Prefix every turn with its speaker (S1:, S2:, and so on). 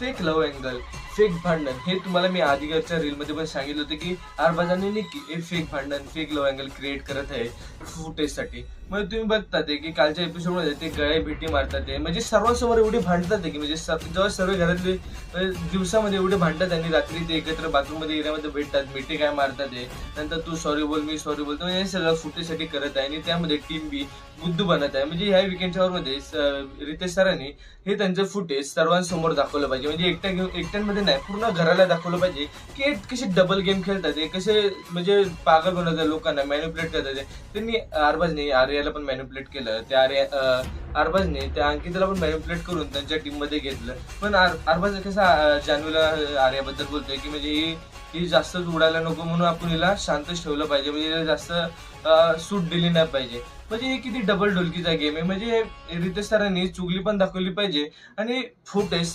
S1: Fake love angle, fake भांडण हे तुम्हाला मी आधीच्या रीलमध्ये पण सांगितलं होतं की अरबाजाने नक्की हे फेक भांडण, फेक लव्ह अँगल क्रिएट करत आहे फुटेजसाठी. म्हणजे तुम्ही बघता ते की कालच्या एपिसोडमध्ये ते गळे भेटी मारतात ते, म्हणजे सर्वांसमोर एवढे भांडतात ते की म्हणजे जेव्हा सर्व घरातले दिवसामध्ये एवढे भांडतात आणि रात्री ते एकत्र बाथरूममध्ये एरियामध्ये भेटतात, मिठी काय मारतात ते, नंतर तू सॉरी बोल, मी सॉरी बोलतो, हे सगळं फुटेजसाठी करत आहे. आणि त्यामध्ये टीम बी बुद्धू बनत आहे. म्हणजे ह्या विकेंडच्या मध्ये रितेश सरांनी हे त्यांचं फुटेज सर्वांसमोर दाखवलं पाहिजे. म्हणजे एकट्यांमध्ये नाही, पूर्ण घराला दाखवलं पाहिजे की हे कसे डबल गेम खेळतात, हे कसे म्हणजे पागल बनवतात लोकांना, मॅन्युप्युलेट करतात ते. त्यांनी अरबाजने आर्याला पण मॅन्युप्युलेट केलं, त्या अरबाजने त्या अंकिताला पण मॅन्युप्युलेट करून त्यांच्या टीम मध्ये घेतलं. पण अरबाज कसा जान्हवीला आर्याबद्दल बोलतोय की म्हणजे ही जास्तच उडायला नको, म्हणून आपण हिला शांतच ठेवलं पाहिजे, म्हणजे हिला जास्त सूट दिली नाही पाहिजे. म्हणजे हे किती डबल डोलकीचा गेम आहे. म्हणजे रितेश सरांनी चुगली पण दाखवली पाहिजे आणि फुटेज